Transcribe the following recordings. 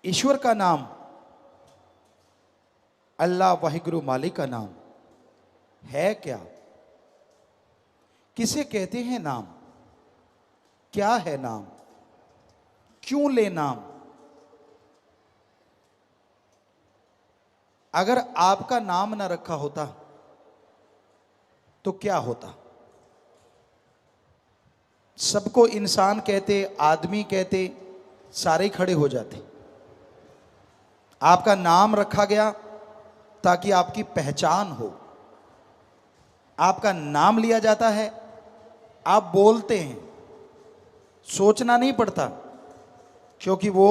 ईश्वर का नाम, अल्लाह वाहिगुरु मालिक का नाम है क्या? किसे कहते हैं नाम? क्या है नाम? क्यों ले नाम? अगर आपका नाम ना रखा होता तो क्या होता? सबको इंसान कहते, आदमी कहते, सारे खड़े हो जाते। आपका नाम रखा गया ताकि आपकी पहचान हो। आपका नाम लिया जाता है, आप बोलते हैं, सोचना नहीं पड़ता, क्योंकि वो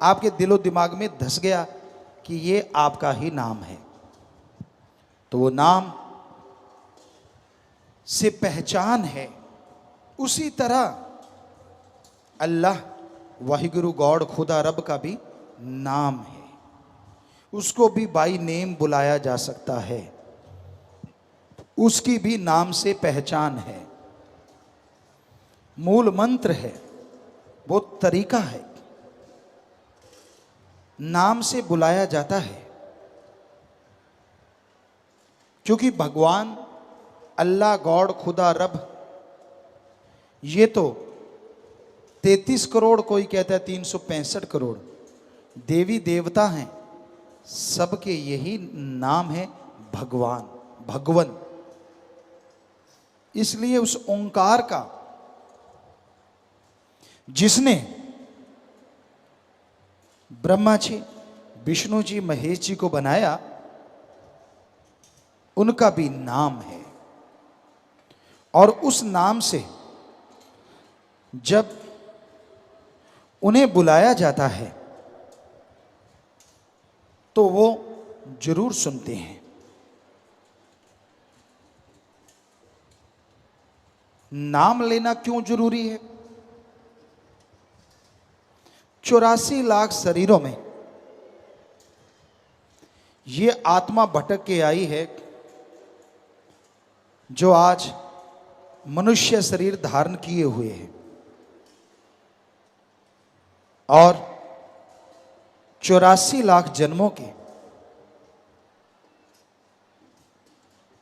आपके दिलो दिमाग में धस गया कि ये आपका ही नाम है। तो वो नाम से पहचान है। उसी तरह अल्लाह वाहिगुरु गॉड खुदा रब का भी नाम है, उसको भी बाई नेम बुलाया जा सकता है, उसकी भी नाम से पहचान है, मूल मंत्र है, वो तरीका है, नाम से बुलाया जाता है। क्योंकि भगवान अल्लाह गॉड खुदा रब, ये तो 33 करोड़, कोई कहता है 365 करोड़ देवी देवता हैं, सबके यही नाम है भगवान, भगवन। इसलिए उस ओंकार का, जिसने ब्रह्मा जी, विष्णु जी, महेश जी को बनाया, उनका भी नाम है। और उस नाम से जब उन्हें बुलाया जाता है तो वो जरूर सुनते हैं। नाम लेना क्यों जरूरी है? 84 लाख शरीरों में ये आत्मा भटक के आई है, जो आज मनुष्य शरीर धारण किए हुए है। और 84 लाख जन्मों के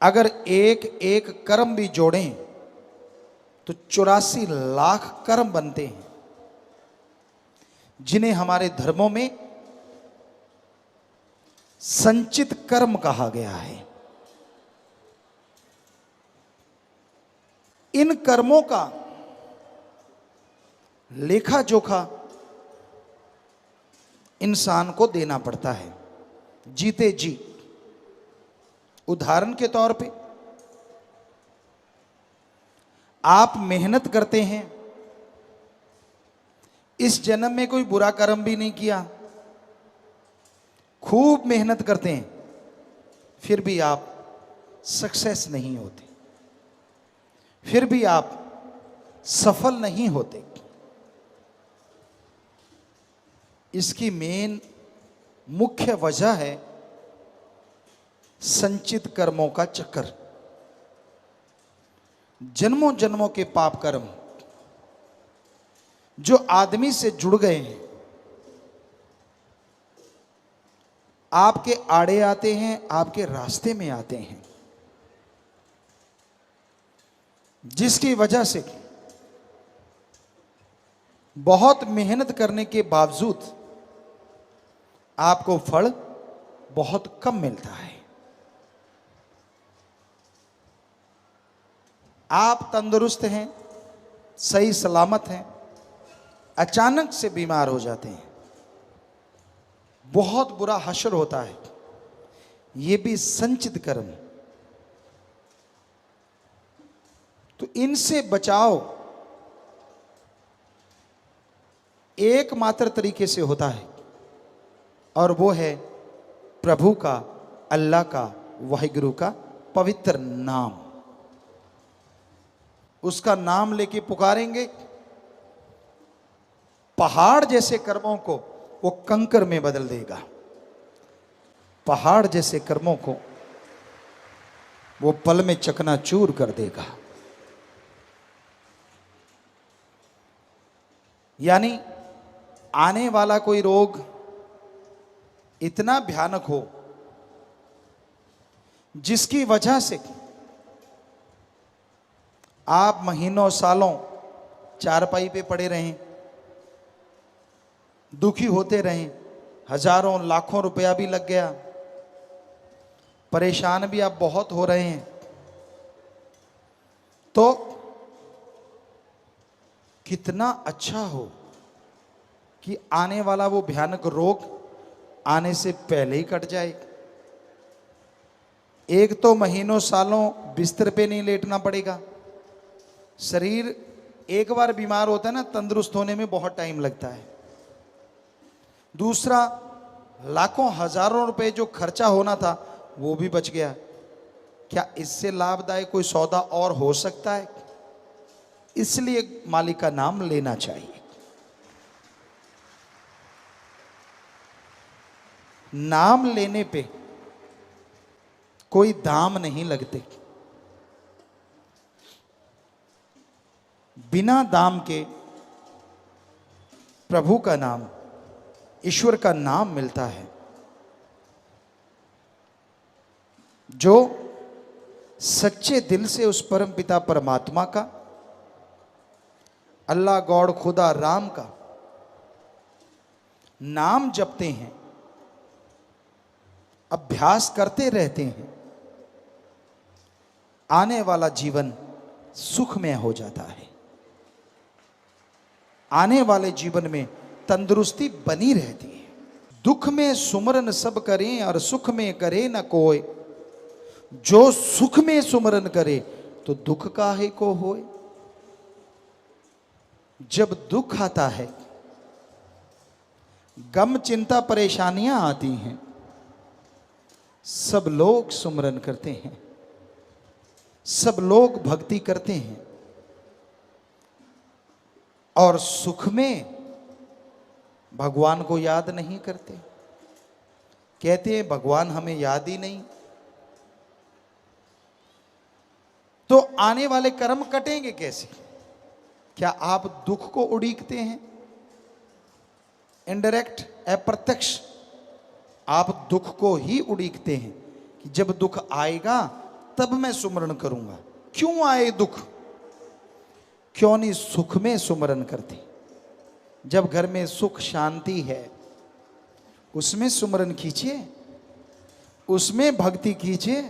अगर एक एक कर्म भी जोड़ें तो 84 लाख कर्म बनते हैं, जिन्हें हमारे धर्मों में संचित कर्म कहा गया है। इन कर्मों का लेखा जोखा इंसान को देना पड़ता है जीते जी। उदाहरण के तौर पे, आप मेहनत करते हैं, इस जन्म में कोई बुरा कर्म भी नहीं किया, खूब मेहनत करते हैं, फिर भी आप सक्सेस नहीं होते, फिर भी आप सफल नहीं होते। इसकी मेन मुख्य वजह है संचित कर्मों का चक्कर। जन्मों जन्मों के पाप कर्म जो आदमी से जुड़ गए हैं, आपके आड़े आते हैं, आपके रास्ते में आते हैं, जिसकी वजह से बहुत मेहनत करने के बावजूद आपको फल बहुत कम मिलता है। आप तंदुरुस्त हैं, सही सलामत हैं, अचानक से बीमार हो जाते हैं, बहुत बुरा हश्र होता है, ये भी संचित कर्म। तो इनसे बचाव एकमात्र तरीके से होता है, और वो है प्रभु का, अल्लाह का, वाहिगुरु का पवित्र नाम। उसका नाम लेके पुकारेंगे, पहाड़ जैसे कर्मों को वो कंकर में बदल देगा। पहाड़ जैसे कर्मों को वो पल में चकनाचूर कर देगा। यानी आने वाला कोई रोग इतना भयानक हो जिसकी वजह से आप महीनों सालों चारपाई पे पड़े रहें, दुखी होते रहें, हजारों लाखों रुपया भी लग गया, परेशान भी आप बहुत हो रहे हैं, तो कितना अच्छा हो कि आने वाला वो भयानक रोग आने से पहले ही कट जाए। एक तो महीनों सालों बिस्तर पे नहीं लेटना पड़ेगा। शरीर एक बार बीमार होता है ना, तंदुरुस्त होने में बहुत टाइम लगता है। दूसरा, लाखों हजारों रुपए जो खर्चा होना था वो भी बच गया। क्या इससे लाभदायक कोई सौदा और हो सकता है? इसलिए मालिक का नाम लेना चाहिए। नाम लेने पे कोई दाम नहीं लगते। बिना दाम के प्रभु का नाम, ईश्वर का नाम मिलता है। जो सच्चे दिल से उस परम पिता परमात्मा का, अल्लाह गॉड खुदा राम का नाम जपते हैं, अभ्यास करते रहते हैं, आने वाला जीवन सुखमय हो जाता है। आने वाले जीवन में तंदुरुस्ती बनी रहती है। दुख में सुमरन सब करें और सुख में करे न कोई, जो सुख में सुमरन करे तो दुख काहे को होए। जब दुख आता है, गम चिंता परेशानियां आती हैं, सब लोग सुमरन करते हैं, सब लोग भक्ति करते हैं, और सुख में भगवान को याद नहीं करते। कहते हैं भगवान हमें याद ही नहीं। तो आने वाले कर्म कटेंगे कैसे? क्या आप दुख को उड़ीकते हैं? इनडायरेक्ट, अप्रत्यक्ष आप दुख को ही उड़ीकते हैं कि जब दुख आएगा तब मैं सुमरण करूंगा। क्यों आए दुख? क्यों नहीं सुख में सुमरण करते? जब घर में सुख शांति है उसमें सुमरण कीजिए, उसमें भक्ति कीजिए।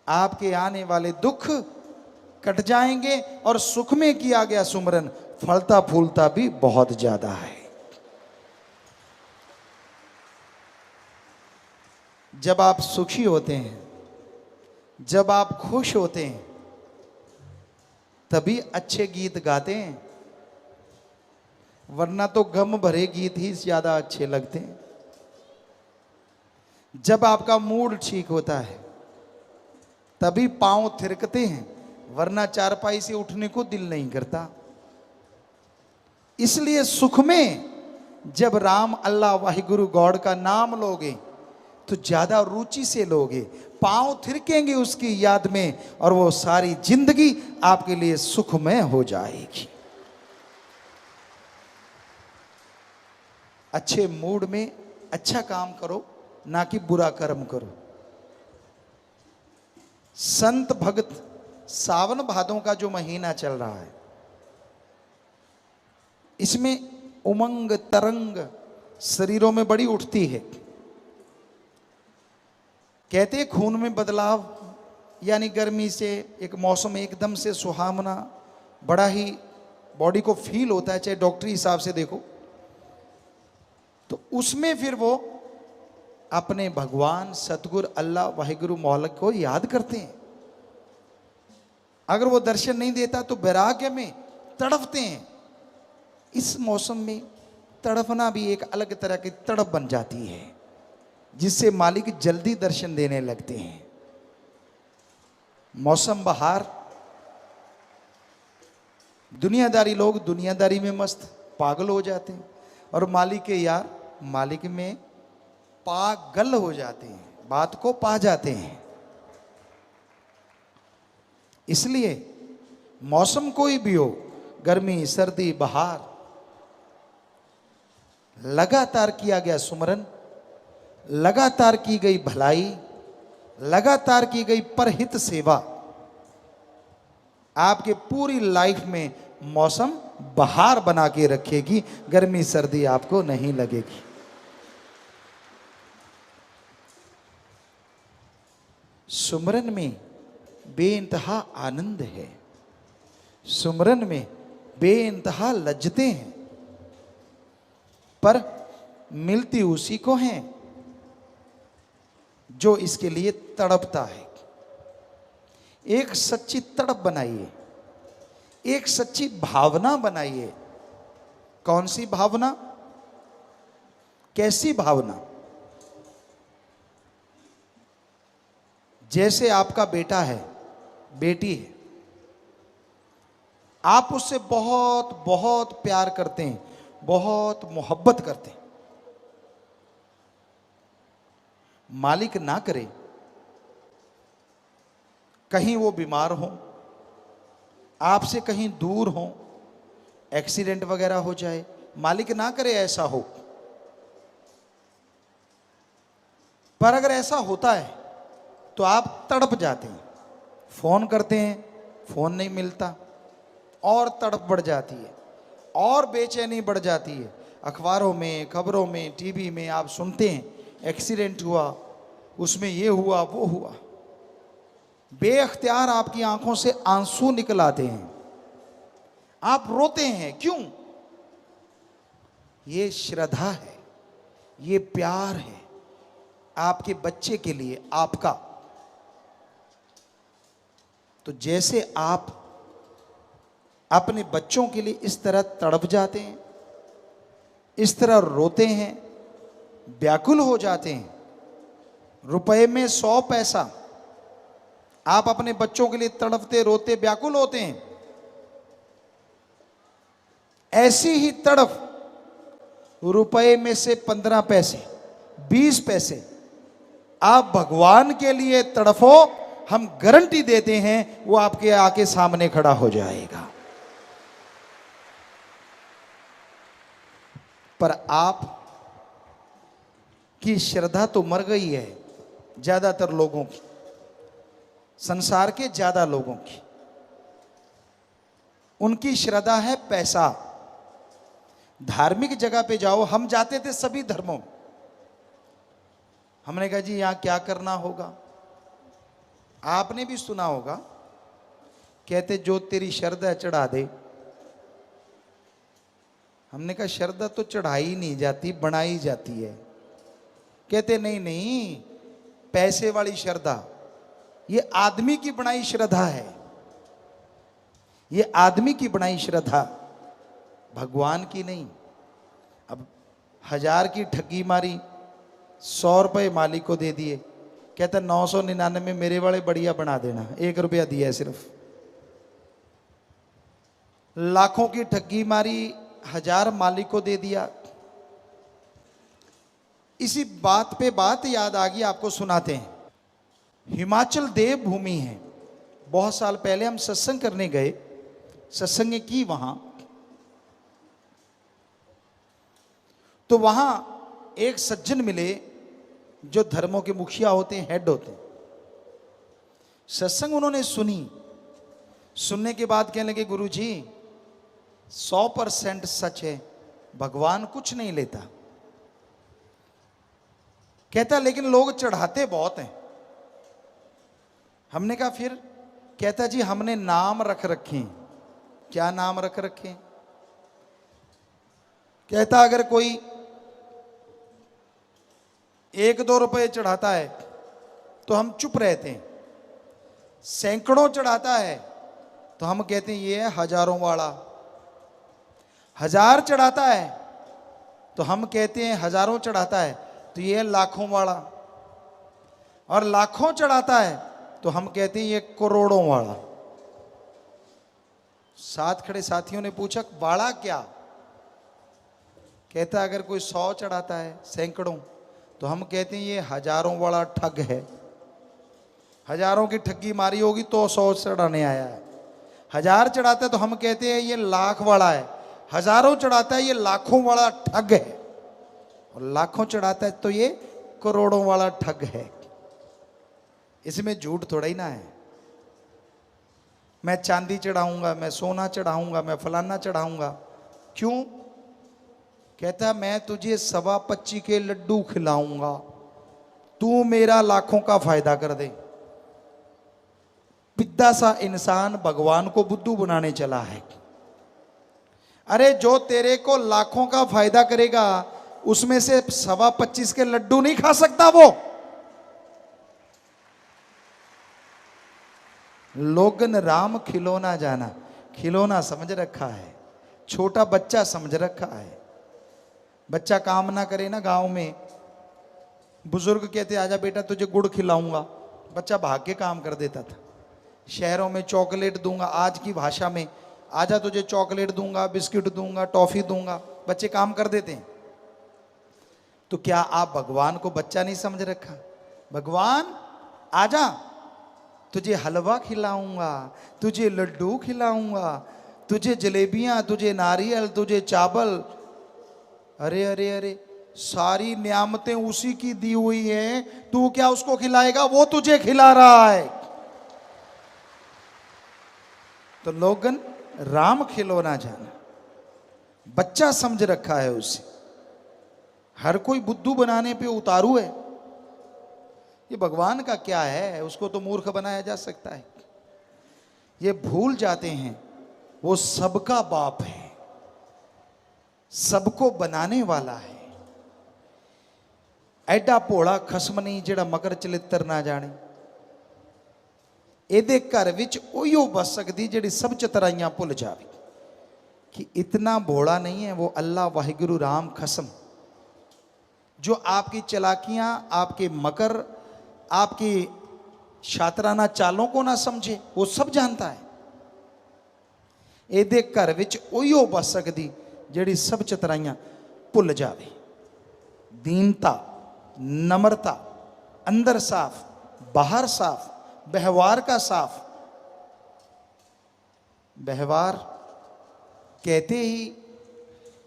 आपके आने वाले दुख कट जाएंगे और सुख में किया गया सुमरण फलता फूलता भी बहुत ज्यादा है। जब आप सुखी होते हैं, जब आप खुश होते हैं, तभी अच्छे गीत गाते हैं, वरना तो गम भरे गीत ही ज्यादा अच्छे लगते हैं। जब आपका मूड ठीक होता है तभी पांव थिरकते हैं, वरना चारपाई से उठने को दिल नहीं करता। इसलिए सुख में जब राम अल्लाह वाहिगुरु गॉड का नाम लोगे तो ज्यादा रुचि से लोगे, पांव थिरकेंगे उसकी याद में, और वो सारी जिंदगी आपके लिए सुखमय हो जाएगी। अच्छे मूड में अच्छा काम करो, ना कि बुरा कर्म करो। संत भक्त, सावन भादों का जो महीना चल रहा है, इसमें उमंग तरंग शरीरों में बड़ी उठती है। कहते हैं खून में बदलाव, यानी गर्मी से एक मौसम एकदम से सुहावना, बड़ा ही बॉडी को फील होता है, चाहे डॉक्टरी हिसाब से देखो। तो उसमें फिर वो अपने भगवान सतगुरु अल्लाह वाहिगुरु मौलक को याद करते हैं। अगर वो दर्शन नहीं देता तो वैराग्य में तड़पते हैं। इस मौसम में तड़पना भी एक अलग तरह की तड़प बन जाती है, जिससे मालिक जल्दी दर्शन देने लगते हैं। मौसम बहार, दुनियादारी लोग दुनियादारी में मस्त पागल हो जाते हैं, और मालिक के यार मालिक में पागल हो जाते हैं, बात को पा जाते हैं। इसलिए मौसम कोई भी हो, गर्मी सर्दी बहार, लगातार किया गया सुमरन, लगातार की गई भलाई, लगातार की गई परहित सेवा आपके पूरी लाइफ में मौसम बहार बना के रखेगी। गर्मी सर्दी आपको नहीं लगेगी। सुमरन में बेइंतहा आनंद है, सुमरन में बेइंतहा लज्जतें हैं, पर मिलती उसी को हैं जो इसके लिए तड़पता है। एक सच्ची तड़प बनाइए, एक सच्ची भावना बनाइए। कौन सी भावना? कैसी भावना? जैसे आपका बेटा है, बेटी है, आप उससे बहुत बहुत प्यार करते हैं, बहुत मोहब्बत करते हैं। मालिक ना करे कहीं वो बीमार हो, आपसे कहीं दूर हो, एक्सीडेंट वगैरह हो जाए, मालिक ना करे ऐसा हो। पर अगर ऐसा होता है तो आप तड़प जाते हैं, फोन करते हैं, फोन नहीं मिलता, और तड़प बढ़ जाती है, और बेचैनी बढ़ जाती है। अखबारों में, खबरों में, टीवी में आप सुनते हैं एक्सीडेंट हुआ, उसमें ये हुआ, वो हुआ। बेअख्तियार आपकी आंखों से आंसू निकल आते हैं, आप रोते हैं। क्यों? ये श्रद्धा है, ये प्यार है आपके बच्चे के लिए, आपका। तो जैसे आप अपने बच्चों के लिए इस तरह तड़प जाते हैं, इस तरह रोते हैं, व्याकुल हो जाते हैं, रुपए में 100 पैसा आप अपने बच्चों के लिए तड़पते, रोते, व्याकुल होते हैं, ऐसी ही तड़प रुपए में से 15 पैसे, 20 पैसे आप भगवान के लिए तड़फो, हम गारंटी देते हैं वो आपके आके सामने खड़ा हो जाएगा। पर आप की श्रद्धा तो मर गई है, ज्यादातर लोगों की, संसार के ज्यादा लोगों की। उनकी श्रद्धा है पैसा। धार्मिक जगह पे जाओ, हम जाते थे सभी धर्मों, हमने कहा जी यहां क्या करना होगा? आपने भी सुना होगा, कहते जो तेरी श्रद्धा चढ़ा दे। हमने कहा श्रद्धा तो चढ़ाई नहीं जाती, बनाई जाती है। कहते नहीं नहीं, पैसे वाली श्रद्धा, ये आदमी की बनाई श्रद्धा है, ये आदमी की बनाई श्रद्धा, भगवान की नहीं। अब 1000 की ठगी मारी, 100 रुपये मालिक को दे दिए, कहता 999 मेरे वाले बढ़िया बना देना, 1 रुपया दिया है सिर्फ। लाखों की ठगी मारी, 1000 मालिक को दे दिया। इसी बात पे बात याद आ गई, आपको सुनाते हैं। हिमाचल देव भूमि है। बहुत साल पहले हम सत्संग करने गए, सत्संग की वहां, तो वहां एक सज्जन मिले जो धर्मों के मुखिया होते हैं, हेड होते हैं। सत्संग उन्होंने सुनी, सुनने के बाद कहने लगे गुरुजी 100% सच है, भगवान कुछ नहीं लेता। कहता लेकिन लोग चढ़ाते बहुत हैं। हमने कहा फिर? कहता जी हमने नाम रख रखे। क्या नाम रख रखे? कहता अगर कोई 1-2 रुपए चढ़ाता है तो हम चुप रहते हैं, सैकड़ों चढ़ाता है तो हम कहते हैं ये है हजारों वाला, 1000 चढ़ाता है तो हम कहते हैं हजारों चढ़ाता है तो ये है लाखों वाला, और लाखों चढ़ाता है तो हम कहते हैं ये करोड़ों वाला। साथ खड़े साथियों ने पूछा वाला क्या? कहता अगर कोई 100 चढ़ाता है, सैकड़ों, तो हम कहते हैं ये हजारों वाला ठग है। हजारों की ठगी मारी होगी तो 100 चढ़ाने आया है। 1000 चढ़ाता है तो हम कहते हैं ये लाख वाला है। हजारों चढ़ाता है ये लाखों वाला ठग है। और लाखों चढ़ाता है तो ये करोड़ों वाला ठग है। इसमें झूठ थोड़ा ही ना है। मैं चांदी चढ़ाऊंगा, मैं सोना चढ़ाऊंगा, मैं फलाना चढ़ाऊंगा। क्यों? कहता मैं तुझे 25 के लड्डू खिलाऊंगा, तू मेरा लाखों का फायदा कर दे। पिद्दा सा इंसान भगवान को बुद्धू बनाने चला है। अरे जो तेरे को लाखों का फायदा करेगा उसमें से 25 के लड्डू नहीं खा सकता वो। लोगन राम खिलौना जाना, खिलौना समझ रखा है, छोटा बच्चा समझ रखा है। बच्चा काम ना करे ना गांव में, बुजुर्ग कहते आजा बेटा तुझे गुड़ खिलाऊंगा, बच्चा भाग के काम कर देता था। शहरों में चॉकलेट दूंगा, आज की भाषा में आजा तुझे चॉकलेट दूंगा, बिस्किट दूंगा, टॉफी दूंगा, बच्चे काम कर देते हैं। तो क्या आप भगवान को बच्चा नहीं समझ रखा? भगवान आजा तुझे हलवा खिलाऊंगा, तुझे लड्डू खिलाऊंगा, तुझे जलेबियां, तुझे नारियल, तुझे चावल। अरे अरे अरे, सारी नियामतें उसी की दी हुई हैं, तू क्या उसको खिलाएगा? वो तुझे खिला रहा है। तो लोगन राम खिलौना जाना, बच्चा समझ रखा है उसे। हर कोई बुद्धू बनाने पे उतारू है। ये भगवान का क्या है, उसको तो मूर्ख बनाया जा सकता है। ये भूल जाते हैं वो सबका बाप है, सबको बनाने वाला है। ਐਡਾ ਭੋਲਾ ਖਸਮ ਨਹੀਂ ਜਿਹੜਾ ਮਕਰ ਚਲਿੱਤਰ ਨਾ ਜਾਣੇ। ਇਹਦੇ ਘਰ ਵਿੱਚ ਉਹੀਓ ਬਸ ਸਕਦੀ ਜਿਹੜੀ ਸਭ ਚਤਰਾਈਆਂ ਭੁੱਲ ਜਾਵੇ। कि इतना भोला नहीं है वो अल्लाह वाहिगुरु राम खसम, जो आपकी चलाकियां, आपके मकर, आपकी शातराना चालों को ना समझे, वो सब जानता है। ਇਹਦੇ घर ਵਿੱਚ ਉਹੀਓ ਬਸ ਸਕਦੀ ਜਿਹੜੀ सब चतराइयां भुल जावे। दीनता, नम्रता, अंदर साफ बाहर साफ, व्यवहार का साफ। व्यवहार कहते ही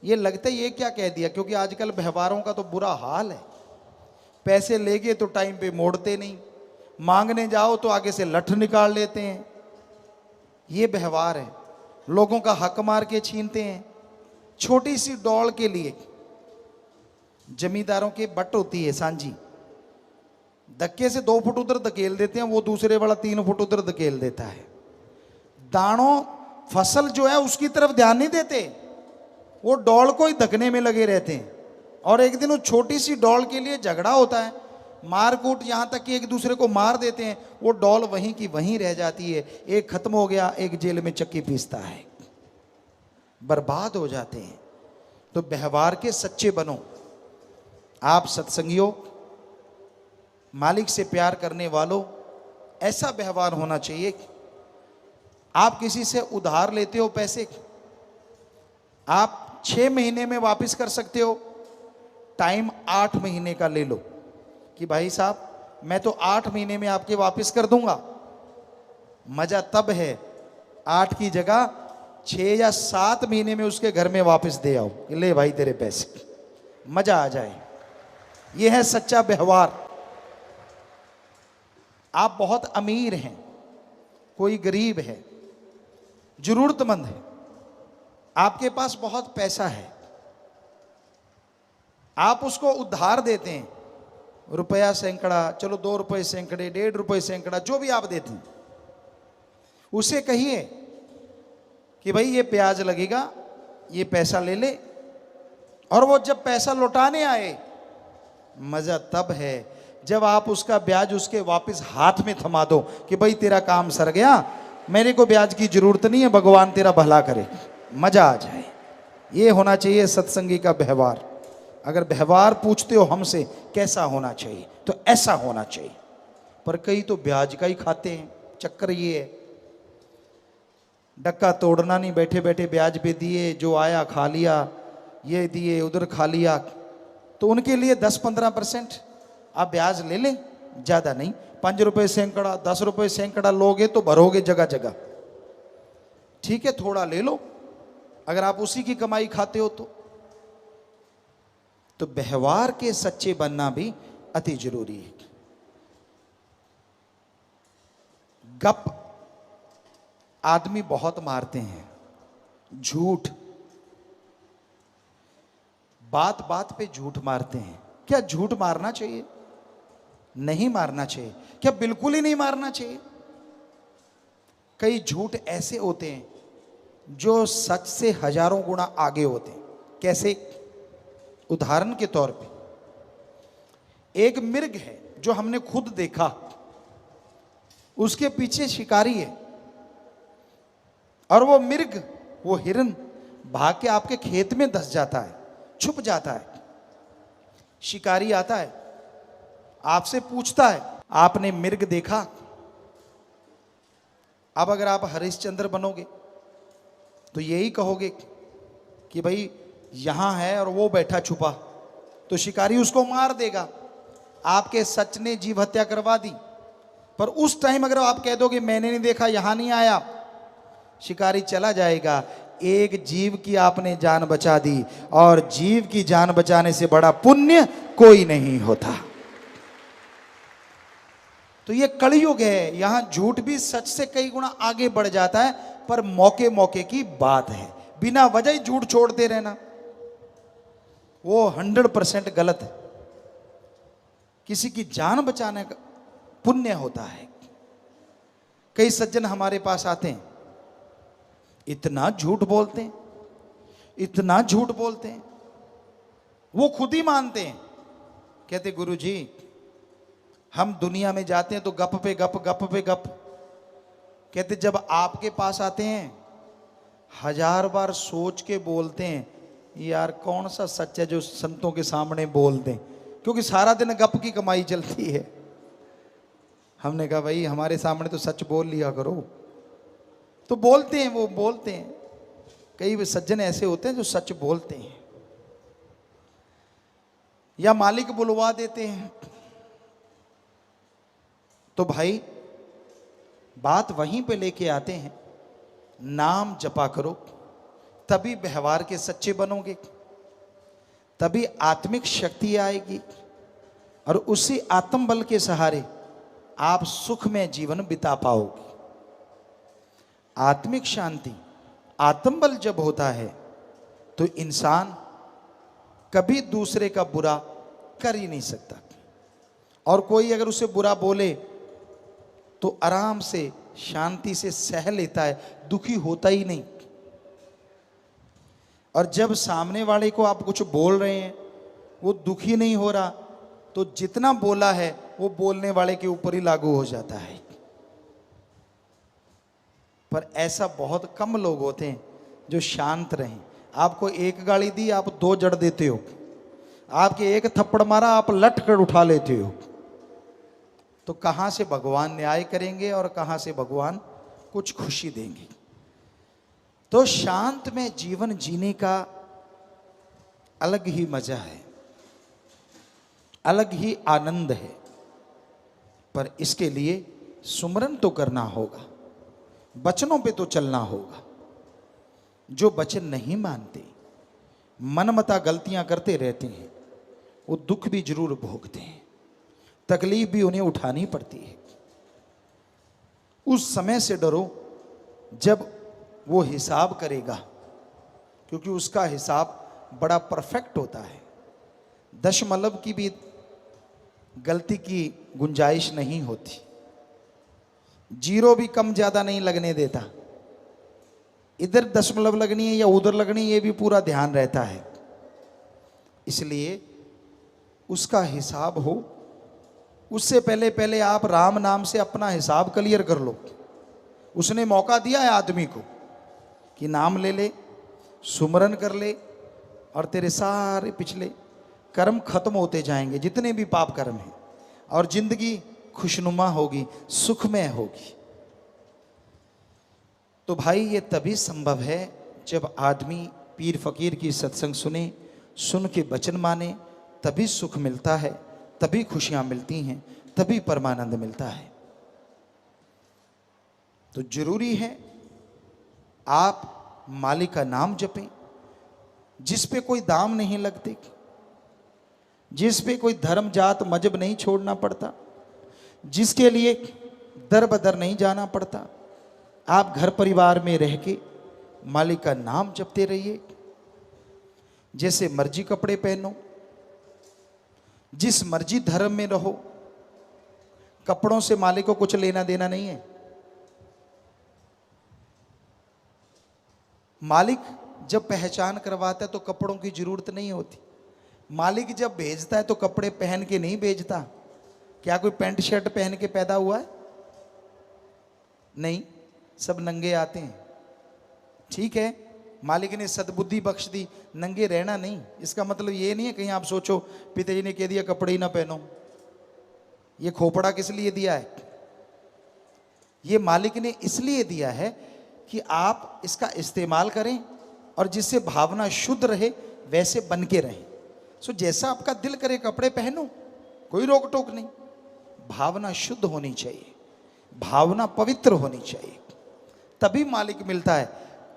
ये लगता है ये क्या कह दिया, क्योंकि आजकल व्यवहारों का तो बुरा हाल है। पैसे लेगे तो टाइम पे मोड़ते नहीं, मांगने जाओ तो आगे से लठ निकाल लेते हैं। ये व्यवहार है। लोगों का हक मार के छीनते हैं। छोटी सी डॉल के लिए जमींदारों के बट होती है सांझी, धक्के से 2 फुट उधर धकेल देते हैं, वो दूसरे वाला 3 फुट उधर धकेल देता है। दानों फसल जो है उसकी तरफ ध्यान नहीं देते, वो डॉल को ही धकने में लगे रहते हैं। और एक दिन उस छोटी सी डॉल के लिए झगड़ा होता है, मारकूट, यहां तक कि एक दूसरे को मार देते हैं। वो डॉल वहीं की वहीं रह जाती है। एक खत्म हो गया, एक जेल में चक्की पीसता है। बर्बाद हो जाते हैं। तो व्यवहार के सच्चे बनो। आप सत्संगियों, मालिक से प्यार करने वालों, ऐसा व्यवहार होना चाहिए। आप किसी से उधार लेते हो पैसे, आप 6 महीने में वापस कर सकते हो, टाइम 8 महीने का ले लो कि भाई साहब मैं तो 8 महीने में आपके वापस कर दूंगा। मजा तब है 8 की जगह 6 या 7 महीने में उसके घर में वापस दे आओ कि ले भाई तेरे पैसे, मजा आ जाए। यह है सच्चा व्यवहार। आप बहुत अमीर हैं, कोई गरीब है, जरूरतमंद है, आपके पास बहुत पैसा है, आप उसको उधार देते हैं, रुपया सैकड़ा, चलो 2 रुपए सैकड़े, 1.5 रुपए सैकड़ा, जो भी आप देते हैं, उसे कहिए कि भाई ये ब्याज लगेगा, ये पैसा ले ले। और वो जब पैसा लौटाने आए, मजा तब है जब आप उसका ब्याज उसके वापस हाथ में थमा दो कि भाई तेरा काम सर गया, मेरे को ब्याज की जरूरत नहीं है, भगवान तेरा भला करे, मजा आ जाए। ये होना चाहिए सत्संगी का व्यवहार। अगर व्यवहार पूछते हो हमसे कैसा होना चाहिए, तो ऐसा होना चाहिए। पर कई तो ब्याज का ही खाते हैं। चक्कर ये है, डक्का तोड़ना नहीं, बैठे बैठे ब्याज पे दिए, जो आया खा लिया, ये दिए उधर खा लिया। तो उनके लिए 10-15% आप ब्याज ले लें, ज़्यादा नहीं। 5 रुपये सैकड़ा, 10 रुपये सैकड़ा लोगे तो भरोगे जगह जगह। ठीक है, थोड़ा ले लो, अगर आप उसी की कमाई खाते हो तो व्यवहार के सच्चे बनना भी अति जरूरी है। गप आदमी बहुत मारते हैं, झूठ, बात बात पे झूठ मारते हैं। क्या झूठ मारना चाहिए? नहीं मारना चाहिए। क्या बिल्कुल ही नहीं मारना चाहिए? कई झूठ ऐसे होते हैं जो सच से हजारों गुना आगे होते हैं। कैसे? उदाहरण के तौर पे, एक मिर्ग है जो हमने खुद देखा, उसके पीछे शिकारी है, और वो मिर्ग, वो हिरन भाग के आपके खेत में धंस जाता है, छुप जाता है। शिकारी आता है, आपसे पूछता है, आपने मिर्ग देखा? अब अगर आप हरिश्चंद्र बनोगे तो यही कहोगे कि भाई यहां है और वो बैठा छुपा, तो शिकारी उसको मार देगा। आपके सच ने जीव हत्या करवा दी। पर उस टाइम अगर आप कह दोगे मैंने नहीं देखा, यहां नहीं आया, शिकारी चला जाएगा। एक जीव की आपने जान बचा दी, और जीव की जान बचाने से बड़ा पुण्य कोई नहीं होता। तो ये कलयुग है, यहां झूठ भी सच से कई गुना आगे बढ़ जाता है, पर मौके मौके की बात है। बिना वजह ही झूठ छोड़ते रहना वो 100% गलत है। किसी की जान बचाने का पुण्य होता है। कई सज्जन हमारे पास आते हैं, इतना झूठ बोलते हैं, इतना झूठ बोलते हैं, वो खुद ही मानते हैं। कहते गुरुजी हम दुनिया में जाते हैं तो गप पे गप, गप पे गप। कहते जब आपके पास आते हैं 1000 बार सोच के बोलते हैं, यार कौन सा सच है जो संतों के सामने बोल दें, क्योंकि सारा दिन गप की कमाई चलती है। हमने कहा भाई हमारे सामने तो सच बोल लिया करो। तो बोलते हैं, वो बोलते हैं। कई सज्जन ऐसे होते हैं जो सच बोलते हैं, या मालिक बुलवा देते हैं। तो भाई बात वहीं पे लेके आते हैं, नाम जपा करो, तभी व्यवहार के सच्चे बनोगे, तभी आत्मिक शक्ति आएगी, और उसी आत्म बल के सहारे आप सुख में जीवन बिता पाओगे। आत्मिक शांति, आत्म बल जब होता है तो इंसान कभी दूसरे का बुरा कर ही नहीं सकता, और कोई अगर उसे बुरा बोले तो आराम से शांति से सह लेता है, दुखी होता ही नहीं। और जब सामने वाले को आप कुछ बोल रहे हैं वो दुखी नहीं हो रहा, तो जितना बोला है वो बोलने वाले के ऊपर ही लागू हो जाता है। पर ऐसा बहुत कम लोग होते हैं जो शांत रहें। आपको एक गाली दी, आप 2 जड़ देते हो। आपके एक थप्पड़ मारा, आप लट कर उठा लेते हो। तो कहां से भगवान न्याय करेंगे और कहां से भगवान कुछ खुशी देंगे? तो शांत में जीवन जीने का अलग ही मजा है, अलग ही आनंद है। पर इसके लिए सुमरन तो करना होगा, वचनों पे तो चलना होगा। जो वचन नहीं मानते, मनमता गलतियां करते रहते हैं, वो दुख भी जरूर भोगते हैं, तकलीफ भी उन्हें उठानी पड़ती है। उस समय से डरो जब वो हिसाब करेगा, क्योंकि उसका हिसाब बड़ा परफेक्ट होता है। दशमलव की भी गलती की गुंजाइश नहीं होती, जीरो भी कम ज्यादा नहीं लगने देता। इधर दशमलव लगनी है या उधर लगनी है, ये भी पूरा ध्यान रहता है। इसलिए उसका हिसाब हो, उससे पहले पहले आप राम नाम से अपना हिसाब क्लियर कर लो। उसने मौका दिया है आदमी को कि नाम ले ले, सुमरन कर ले, और तेरे सारे पिछले कर्म खत्म होते जाएंगे, जितने भी पाप कर्म हैं, और जिंदगी खुशनुमा होगी, सुखमय होगी। तो भाई ये तभी संभव है जब आदमी पीर फकीर की सत्संग सुने, सुन के वचन माने, तभी सुख मिलता है, तभी खुशियां मिलती हैं, तभी परमानंद मिलता है। तो जरूरी है आप मालिक का नाम जपें, जिस पे कोई दाम नहीं लगते। जिस पे कोई धर्म जात मजहब नहीं छोड़ना पड़ता, जिसके लिए दर बदर नहीं जाना पड़ता। आप घर परिवार में रह के मालिक का नाम जपते रहिए, जैसे मर्जी कपड़े पहनो, जिस मर्जी धर्म में रहो, कपड़ों से मालिक को कुछ लेना देना नहीं है। मालिक जब पहचान करवाता है तो कपड़ों की जरूरत नहीं होती। मालिक जब भेजता है तो कपड़े पहन के नहीं भेजता। क्या कोई पैंट शर्ट पहन के पैदा हुआ है? नहीं, सब नंगे आते हैं। ठीक है, मालिक ने सद्बुद्धि बख्श दी, नंगे रहना नहीं। इसका मतलब ये नहीं है कहीं आप सोचो पिताजी ने कह दिया कपड़े ही ना पहनो। ये खोपड़ा किस लिए दिया है? ये मालिक ने इसलिए दिया है कि आप इसका इस्तेमाल करें और जिससे भावना शुद्ध रहे वैसे बन के रहें। सो जैसा आपका दिल करे कपड़े पहनो, कोई रोक टोक नहीं। भावना शुद्ध होनी चाहिए, भावना पवित्र होनी चाहिए, तभी मालिक मिलता है,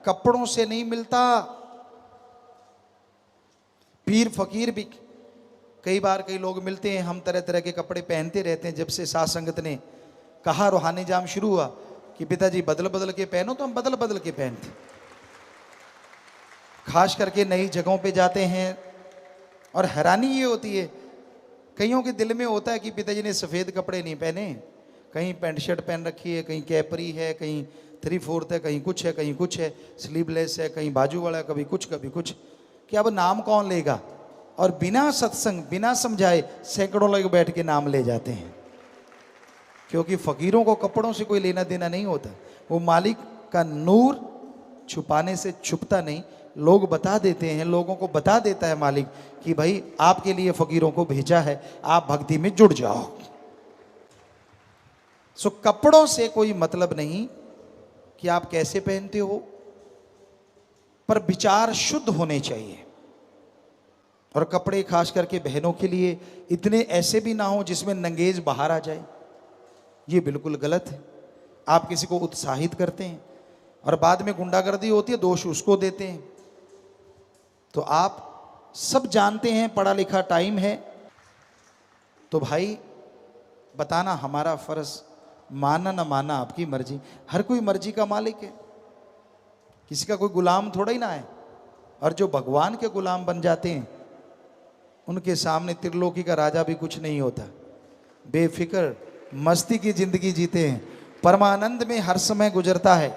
कपड़ों से नहीं मिलता। पीर फकीर भी कई बार कई लोग मिलते हैं, हम तरह तरह के कपड़े पहनते रहते हैं। जब से साथ संगत ने कहा, रूहानी जाम शुरू हुआ कि पिताजी बदल बदल के पहनो, तो हम बदल बदल के पहनते। खास करके नई जगहों पे जाते हैं और हैरानी ये होती है, कईयों के दिल में होता है कि पिताजी ने सफ़ेद कपड़े नहीं पहने, कहीं पैंट शर्ट पहन रखी है, कहीं कैपरी है, कहीं 3/4 है, कहीं कुछ है, कहीं कुछ है, स्लीवलेस है, कहीं बाजू वाला है, कभी कुछ कभी कुछ। कि अब नाम कौन लेगा? और बिना सत्संग बिना समझाए सैकड़ों लोग बैठ के नाम ले जाते हैं, क्योंकि फकीरों को कपड़ों से कोई लेना देना नहीं होता। वो मालिक का नूर छुपाने से छुपता नहीं, लोग बता देते हैं, लोगों को बता देता है मालिक कि भाई आपके लिए फकीरों को भेजा है, आप भक्ति में जुड़ जाओ। सो कपड़ों से कोई मतलब नहीं कि आप कैसे पहनते हो, पर विचार शुद्ध होने चाहिए। और कपड़े खास करके बहनों के लिए इतने ऐसे भी ना हो जिसमें नंगेज बाहर आ जाए, ये बिल्कुल गलत है। आप किसी को उत्साहित करते हैं और बाद में गुंडागर्दी होती है, दोष उसको देते हैं। तो आप सब जानते हैं पढ़ा लिखा टाइम है, तो भाई बताना हमारा फर्ज, माना ना माना आपकी मर्जी। हर कोई मर्जी का मालिक है, किसी का कोई गुलाम थोड़ा ही ना है। और जो भगवान के गुलाम बन जाते हैं उनके सामने त्रिलोकी का राजा भी कुछ नहीं होता। बेफिक्र मस्ती की जिंदगी जीते हैं, परमानंद में हर समय गुजरता है।